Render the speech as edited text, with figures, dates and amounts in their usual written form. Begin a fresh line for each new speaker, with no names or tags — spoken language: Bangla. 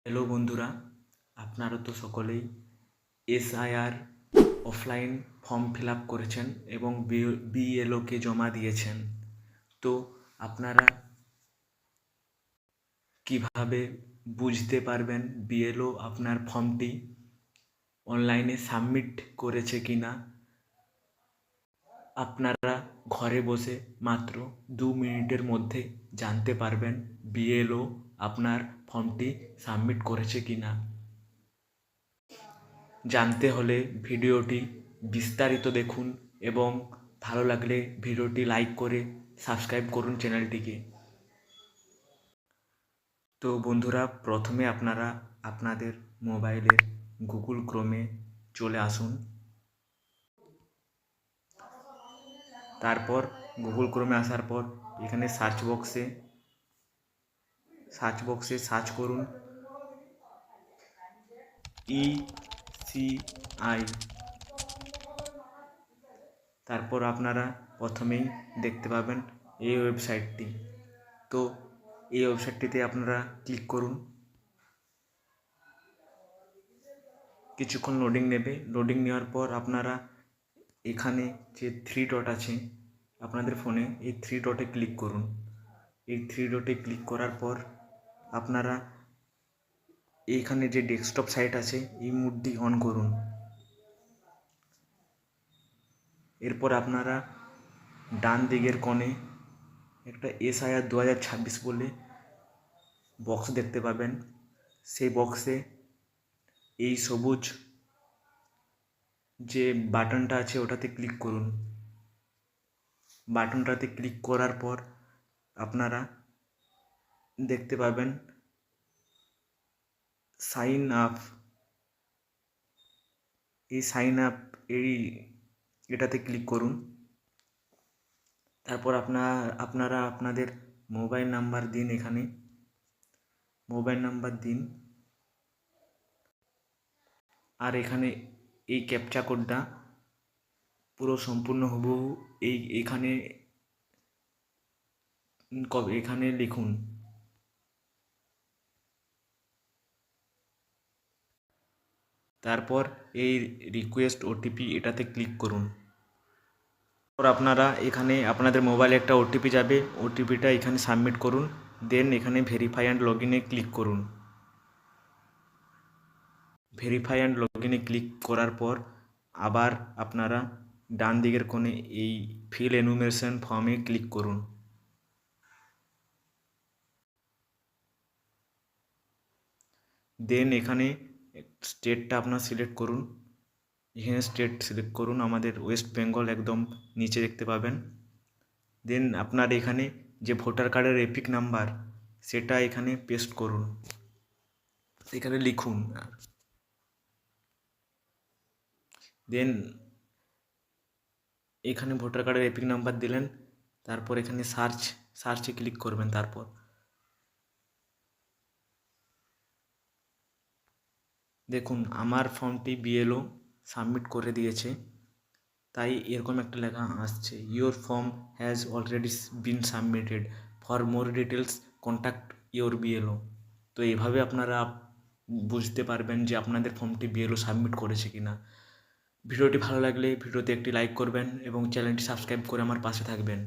হ্যালো বন্ধুরা, আপনারা তো সকলেই SIR offline form fill up করেছেন এবং বিএলওকে জমা দিয়েছেন। তো আপনারা কিভাবে বুঝতে পারবেন বিএলও আপনার ফর্মটি অনলাইনে সাবমিট করেছে কি না? আপনারা ঘরে বসে মাত্র 2 মিনিটের মধ্যে জানতে পারবেন বিএলও আপনার ফর্মটি সাবমিট করেছে কি না। জানতে হলে ভিডিওটি বিস্তারিত দেখুন এবং ভালো লাগলে ভিডিওটি লাইক করে সাবস্ক্রাইব করুন চ্যানেলটিকে। তো বন্ধুরা, প্রথমে আপনারা আপনাদের মোবাইলের গুগল ক্রোমে চলে আসুন। তারপর গুগল ক্রোমে আসার পর এখানে সার্চ বক্সে সার্চ করুন ECI। তারপর আপনারা প্রথমেই দেখতে পাবেন এই ওয়েবসাইটটি। তো এই ওয়েবসাইটটিতে আপনারা ক্লিক করুন। কিছুক্ষণ লোডিং নেবে। লোডিং নেওয়ার পর আপনারা এখানে যে 3 ডট আছে আপনাদের ফোনে, এই 3 ডটে ক্লিক করুন। এই 3 ডটে ক্লিক করার পর আপনারা এইখানে যে ডেস্কটপ সাইট আছে এই মোডটি অন করুন। এরপর আপনারা ডান দিকের কোণে একটা এসআইআর 2026 বলে বক্স দেখতে পাবেন। সেই বক্সে এই সবুজ যে বাটনটা আছে ওটাতে ক্লিক করুন। বাটনটাতে ক্লিক করার পর আপনারা দেখতে পাবেন সাইন আপ। এই সাইন আপ এটাতে ক্লিক করুন। তারপর আপনারা আপনাদের মোবাইল নাম্বার দিন। এখানে মোবাইল নাম্বার দিন আর এখানে এই ক্যাপচা কোডটা পুরো সম্পূর্ণ হুবহু এখানে লিখুন। তারপর এই রিকোয়েস্ট ওটিপি এটাতে ক্লিক করুন। তারপর আপনারা এখানে আপনাদের মোবাইলে একটা ওটিপি যাবে, ওটিপিটা এখানে সাবমিট করুন। দেন এখানে ভেরিফাই অ্যান্ড লগ ইনে ক্লিক করুন। ভেরিফাই অ্যান্ড লগ ইনে ক্লিক করার পর আবার আপনারা ডান দিকের কোণে এই ফিল এনুমেরেশন ফর্মে ক্লিক করুন। দেন এখানে স্টেটটা আপনার সিলেক্ট করুন। এখানে স্টেট সিলেক্ট করুন, আমাদের ওয়েস্ট বেঙ্গল একদম নিচে দেখতে পাবেন। দেন আপনার এখানে যে ভোটার কার্ডের এপিক নাম্বার সেটা এখানে পেস্ট করুন, এখানে লিখুন। দেন এখানে ভোটার কার্ডের এপিক নাম্বার দিলেন। তারপর এখানে সার্চে ক্লিক করবেন। তারপর দেখুন আমার ফর্মটি বিএলও সাবমিট করে দিয়েছে, তাই এরকম একটা লেখা আসছে, your form has already been submitted, for more details contact your BLO. তো এইভাবে আপনারা বুঝতে পারবেন যে আপনাদের ফর্মটি বিএলও সাবমিট করেছে কিনা। ভিডিওটি ভালো লাগলে ভিডিওতে একটি লাইক করবেন এবং চ্যানেলটি সাবস্ক্রাইব করে আমার পাশে থাকবেন।